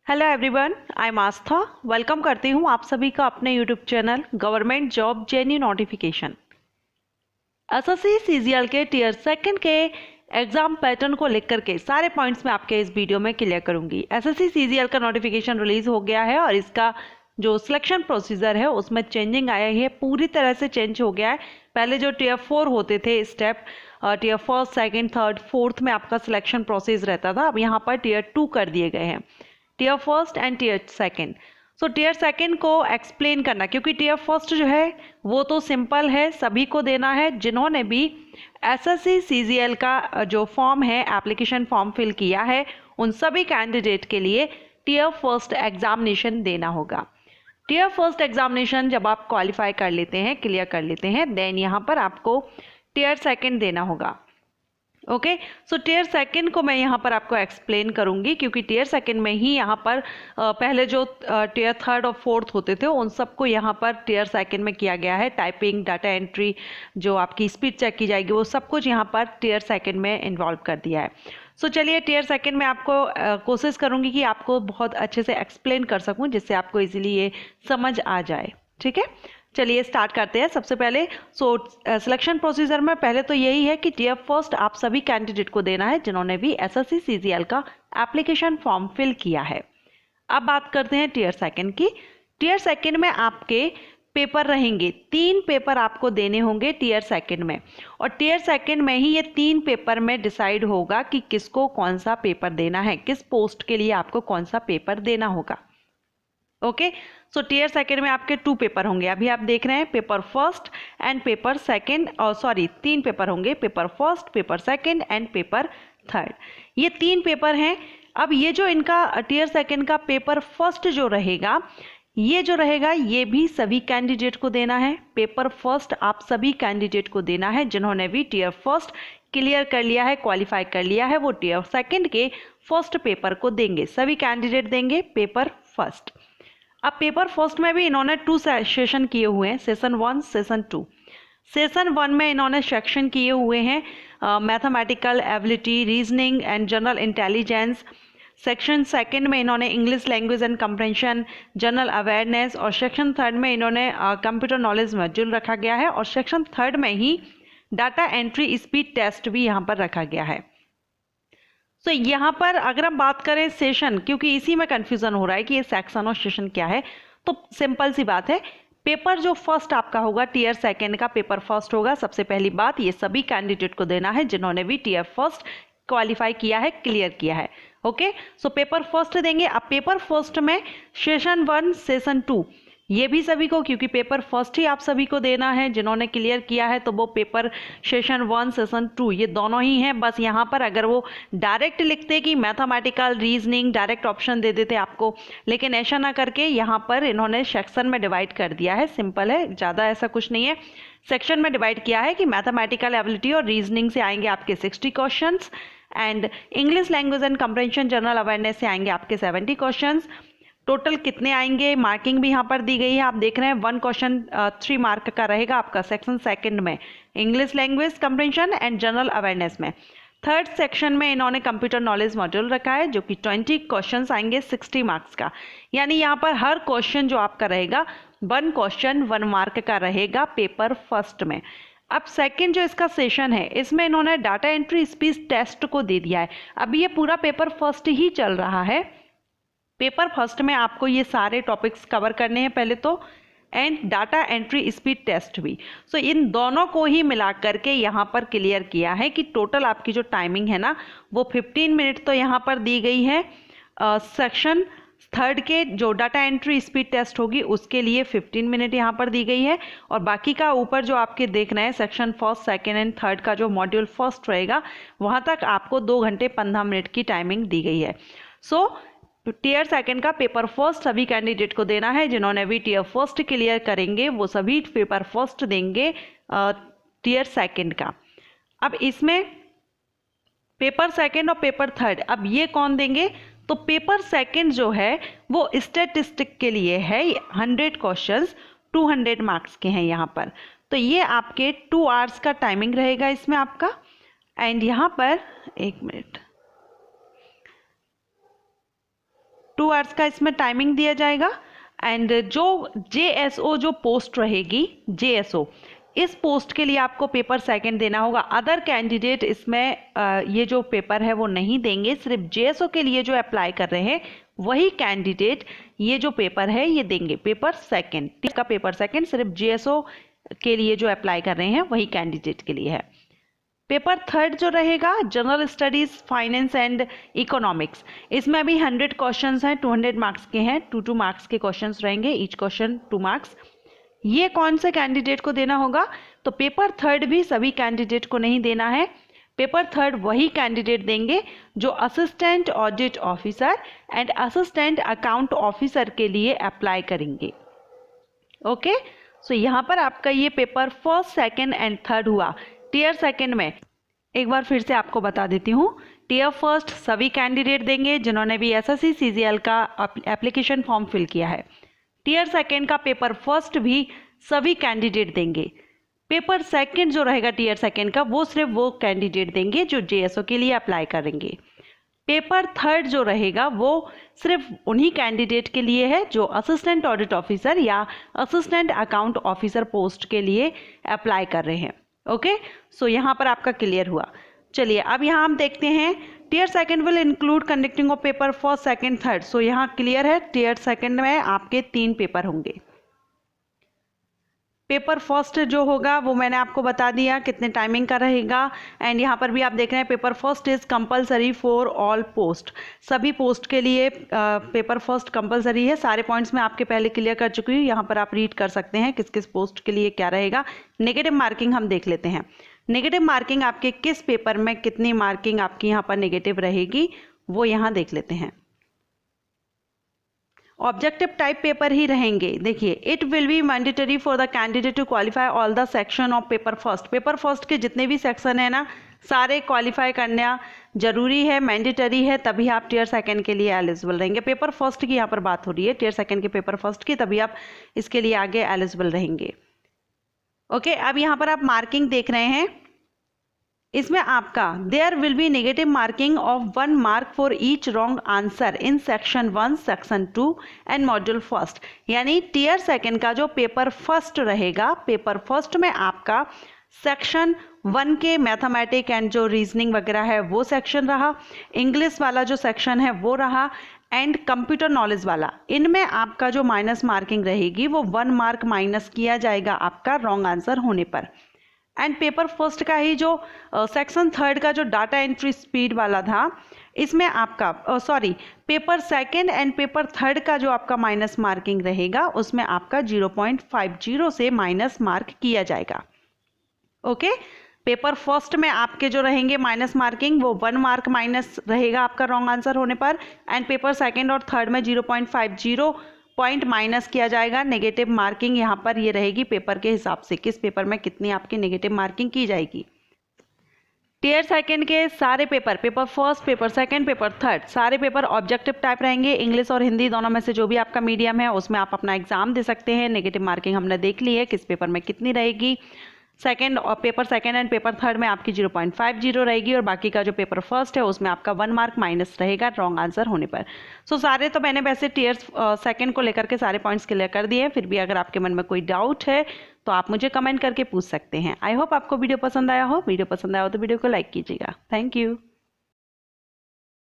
Hello everyone, I am Aastha. Welcome करती हूँ आप सभी का अपने YouTube channel government job जेन्यू notification. SSC CGL के टीयर सेकंड के एग्जाम पैटर्न को लेकर के सारे पॉइंट्स मैं आपके इस वीडियो में क्लियर करूंगी। एसएससी सीजीएल का नोटिफिकेशन रिलीज हो गया है और इसका जो सिलेक्शन प्रोसीजर है उसमें चेंजिंग आया है, पूरी तरह से चेंज हो गया है। पहले जो टीयर 4 होते थे step, tier first, second, third, fourth में आपका सिलेक्शन प्रोसेस रहता था, अब यहाँ पर टीयर 2 कर दिए गए हैं, tier first and tier second. So tier second को एक्सप्लेन करना, क्योंकि टीयर फर्स्ट जो है वो तो सिंपल है, सभी को देना है जिन्होंने भी एसएससी सीजीएल का जो फॉर्म है, एप्लीकेशन फॉर्म फिल किया है, उन सभी कैंडिडेट के लिए टीयर फर्स्ट एग्जामिनेशन देना होगा। टीयर फर्स्ट एग्जामिनेशन जब आप क्वालिफाई कर लेते हैं, क्लियर कर लेते हैं, देन यहाँ पर आपको टीयर सेकंड देना होगा। ओके, सो टीयर सेकंड को मैं यहाँ पर आपको एक्सप्लेन करूँगी, क्योंकि टीयर सेकंड में ही यहाँ पर पहले जो टीयर थर्ड और फोर्थ होते थे उन सबको यहाँ पर टीयर सेकंड में किया गया है। टाइपिंग, डाटा एंट्री, जो आपकी स्पीड चेक की जाएगी, वो सब कुछ यहाँ पर टीयर सेकंड में इन्वॉल्व कर दिया है। सो चलिए, टीयर सेकंड में आपको कोशिश करूँगी कि आपको बहुत अच्छे से एक्सप्लेन कर सकूँ, जिससे आपको इजीली ये समझ आ जाए। ठीक है, चलिए स्टार्ट करते हैं। सबसे पहले सिलेक्शन प्रोसीजर में पहले तो यही है कि टीयर फर्स्ट आप सभी कैंडिडेट को देना है जिन्होंने भी एसएससी सीजीएल का एप्लीकेशन फॉर्म फिल किया है। अब बात करते हैं टीयर सेकंड की। टीयर सेकंड में आपके पेपर रहेंगे, 3 पेपर आपको देने होंगे टीयर सेकंड में, और टीयर सेकंड में ही ये 3 पेपर में डिसाइड होगा कि किसको कौन सा पेपर देना है, किस पोस्ट के लिए आपको कौन सा पेपर देना होगा। ओके, सो टीयर सेकंड में आपके 2 पेपर होंगे, अभी आप देख रहे हैं, paper first and paper second, और सॉरी 3 पेपर होंगे, paper first, paper second and paper third. ये 3 पेपर हैं। अब ये जो इनका टीयर सेकंड का पेपर फर्स्ट जो रहेगा, ये भी सभी कैंडिडेट को देना है। पेपर फर्स्ट आप सभी कैंडिडेट को देना है जिन्होंने भी टीयर फर्स्ट क्लियर कर लिया है, क्वालिफाई कर लिया है, वो टीयर सेकंड के फर्स्ट पेपर को देंगे, सभी कैंडिडेट देंगे पेपर फर्स्ट। अब पेपर फर्स्ट में भी इन्होंने 2 सेशन किए हुए हैं, सेशन 1, सेशन 2। सेशन 1 में इन्होंने सेक्शन किए हुए हैं mathematical ability, reasoning and general intelligence. Section second में इन्होंने English language and compression, general awareness, और सेक्शन थर्ड में इन्होंने कंप्यूटर नॉलेज मॉड्यूल रखा गया है, और सेक्शन थर्ड में ही डाटा एंट्री स्पीड टेस्ट भी यहाँ पर रखा गया है। तो यहाँ पर अगर हम बात करें सेशन, क्योंकि इसी में कंफ्यूजन हो रहा है कि ये सेक्शन और सेशन क्या है, तो सिंपल सी बात है, पेपर जो फर्स्ट आपका होगा, टीयर सेकंड का पेपर फर्स्ट होगा। सबसे पहली बात, ये सभी कैंडिडेट को देना है जिन्होंने भी टीयर फर्स्ट क्वालिफाई किया है, क्लियर किया है। ओके, सो पेपर फर्स्ट देंगे। अब पेपर फर्स्ट में सेशन 1, सेशन 2, ये भी सभी को, क्योंकि पेपर फर्स्ट ही आप सभी को देना है जिन्होंने क्लियर किया है, तो वो पेपर सेशन 1, सेशन 2 ये दोनों ही हैं। बस यहाँ पर अगर वो डायरेक्ट लिखते कि मैथमेटिकल, रीजनिंग, डायरेक्ट ऑप्शन दे देते आपको, लेकिन ऐसा ना करके यहाँ पर इन्होंने सेक्शन में डिवाइड कर दिया है। सिंपल है, ज़्यादा ऐसा कुछ नहीं है। सेक्शन में डिवाइड किया है कि मैथमेटिकल एबिलिटी और रीजनिंग से आएंगे आपके 60 question, and English language and compression, general awareness से आएंगे आपके 70 क्वेश्चन। टोटल कितने आएंगे, मार्किंग भी यहाँ पर दी गई है, आप देख रहे हैं। 1 क्वेश्चन 3 मार्क का रहेगा आपका सेक्शन सेकंड में, English language compression and general awareness में। थर्ड सेक्शन में इन्होंने कंप्यूटर नॉलेज मॉड्यूल रखा है, जो कि 20 क्वेश्चन आएंगे 60 मार्क्स का, यानी यहाँ पर हर क्वेश्चन जो आपका रहेगा 1 क्वेश्चन 1 मार्क का रहेगा पेपर फर्स्ट में। अब सेकंड जो इसका सेशन है, इसमें इन्होंने डाटा एंट्री स्पीड टेस्ट को दे दिया है। अभी ये पूरा पेपर फर्स्ट ही चल रहा है। पेपर फर्स्ट में आपको ये सारे टॉपिक्स कवर करने हैं पहले तो, and data entry speed test भी। सो इन दोनों को ही मिला करके यहाँ पर क्लियर किया है कि टोटल आपकी जो टाइमिंग है ना, वो 15 मिनट तो यहाँ पर दी गई है। सेक्शन थर्ड के जो डाटा एंट्री स्पीड टेस्ट होगी उसके लिए 15 मिनट यहाँ पर दी गई है, और बाकी का ऊपर जो आपके देख रहे हैं section first, second and third का जो मॉड्यूल फर्स्ट रहेगा, वहाँ तक आपको 2 घंटे 15 मिनट की टाइमिंग दी गई है। सो टीयर सेकंड का पेपर फर्स्ट सभी कैंडिडेट को देना है जिन्होंने भी टीयर फर्स्ट क्लियर करेंगे, वो सभी पेपर फर्स्ट देंगे टीयर सेकंड का। अब इसमें पेपर सेकंड और पेपर थर्ड, अब ये कौन देंगे, तो पेपर सेकंड जो है वो स्टैटिस्टिक के लिए है, 100 क्वेश्चंस 200 मार्क्स के हैं यहाँ पर। तो ये आपके 2 आवर्स का टाइमिंग रहेगा इसमें आपका, एंड यहाँ पर 1 मिनट, 2 आवर्स का इसमें टाइमिंग दिया जाएगा। एंड जो JSO जो पोस्ट रहेगी, JSO इस पोस्ट के लिए आपको पेपर सेकंड देना होगा। अदर कैंडिडेट इसमें ये जो पेपर है वो नहीं देंगे, सिर्फ JSO के लिए जो अप्लाई कर रहे हैं वही कैंडिडेट ये जो पेपर है ये देंगे, पेपर सेकंड। इसका पेपर सेकंड सिर्फ JSO के लिए जो अप्लाई कर रहे हैं वही कैंडिडेट के लिए है। पेपर थर्ड जो रहेगा general studies, finance and economics, इसमें भी 100 क्वेश्चंस हैं, 200 मार्क्स के हैं, 2 मार्क्स के क्वेश्चंस रहेंगे, ईच क्वेश्चन 2 मार्क्स। ये कौन से कैंडिडेट को देना होगा? तो पेपर थर्ड भी सभी कैंडिडेट को नहीं देना है। पेपर थर्ड वही कैंडिडेट देंगे जो assistant audit officer and assistant account officer के लिए अप्लाई करेंगे। ओके, सो यहाँ पर आपका ये paper first, second and third हुआ। टियर सेकंड में एक बार फिर से आपको बता देती हूँ, टियर फर्स्ट सभी कैंडिडेट देंगे जिन्होंने भी SSC CGL का एप्लीकेशन फॉर्म फिल किया है। टियर सेकंड का पेपर फर्स्ट भी सभी कैंडिडेट देंगे। पेपर सेकंड जो रहेगा टियर सेकंड का वो सिर्फ वो कैंडिडेट देंगे जो JSO के लिए अप्लाई करेंगे। पेपर थर्ड जो रहेगा वो सिर्फ उन्हीं कैंडिडेट के लिए है जो असिस्टेंट ऑडिट ऑफिसर या असिस्टेंट अकाउंट ऑफिसर पोस्ट के लिए अप्लाई कर रहे हैं। ओके, सो यहाँ पर आपका क्लियर हुआ। चलिए अब यहाँ हम देखते हैं tier second will include conducting of paper first, second, third. So यहाँ क्लियर है, टियर सेकंड में आपके 3 पेपर होंगे। पेपर फर्स्ट जो होगा वो मैंने आपको बता दिया कितने टाइमिंग का रहेगा। एंड यहाँ पर भी आप देख रहे हैं paper first is compulsory for all post, सभी पोस्ट के लिए पेपर फर्स्ट कंपलसरी है। सारे पॉइंट्स मैं आपके पहले क्लियर कर चुकी हूँ, यहाँ पर आप रीड कर सकते हैं किस किस पोस्ट के लिए क्या रहेगा। नेगेटिव मार्किंग हम देख लेते हैं। नेगेटिव मार्किंग आपके किस पेपर में कितनी मार्किंग आपकी यहाँ पर नेगेटिव रहेगी वो यहाँ देख लेते हैं। ऑब्जेक्टिव टाइप पेपर ही रहेंगे। देखिए, it will be mandatory for the candidate to qualify all the section of paper first. Paper first के जितने भी सेक्शन है ना सारे क्वालिफाई करना जरूरी है, मैंडेटरी है, तभी आप टियर सेकंड के लिए एलिजिबल रहेंगे। पेपर फर्स्ट की यहाँ पर बात हो रही है, टियर सेकंड के पेपर फर्स्ट की, तभी आप इसके लिए आगे एलिजिबल रहेंगे। ओके, अब यहाँ पर आप मार्किंग देख रहे हैं, इसमें आपका there will be negative marking of 1 mark for each wrong answer in section 1, section 2 and module first. यानी टियर सेकंड का जो पेपर फर्स्ट रहेगा, पेपर फर्स्ट में आपका सेक्शन 1 के मैथमेटिक एंड जो रीजनिंग वगैरह है वो सेक्शन रहा, इंग्लिश वाला जो सेक्शन है वो रहा, एंड कंप्यूटर नॉलेज वाला। इनमें आपका जो माइनस मार्किंग रहेगी वो 1 मार्क माइनस किया जाएगा आपका रॉन्ग आंसर होने पर। एंड पेपर फर्स्ट का ही जो सेक्शन थर्ड का जो डाटा एंट्री स्पीड वाला था, इसमें आपका paper second and paper third का जो आपका माइनस मार्किंग रहेगा उसमें आपका 0.50 से माइनस मार्क किया जाएगा। ओके, पेपर फर्स्ट में आपके जो रहेंगे माइनस मार्किंग वो 1 मार्क माइनस रहेगा आपका रॉन्ग आंसर होने पर। एंड पेपर सेकंड और थर्ड में 0.50 पॉइंट माइनस किया जाएगा। नेगेटिव मार्किंग यहाँ पर ये रहेगी पेपर के हिसाब से, किस पेपर में कितनी आपकी नेगेटिव मार्किंग की जाएगी। टियर सेकंड के सारे paper, paper first, paper second, paper third, सारे पेपर ऑब्जेक्टिव टाइप रहेंगे। इंग्लिश और हिंदी दोनों में से जो भी आपका मीडियम है उसमें आप अपना एग्जाम दे सकते हैं। नेगेटिव मार्किंग हमने देख ली है किस पेपर में कितनी रहेगी। सेकंड और paper second and paper third में आपकी 0.50 रहेगी और बाकी का जो पेपर फर्स्ट है उसमें आपका 1 मार्क माइनस रहेगा रॉन्ग आंसर होने पर। सो सारे तो मैंने वैसे टियर सेकंड को लेकर के सारे पॉइंट्स क्लियर कर दिए हैं। फिर भी अगर आपके मन में कोई डाउट है तो आप मुझे कमेंट करके पूछ सकते हैं। आई होप आपको वीडियो पसंद आया हो। वीडियो पसंद आया हो तो वीडियो को लाइक कीजिएगा। Thank you.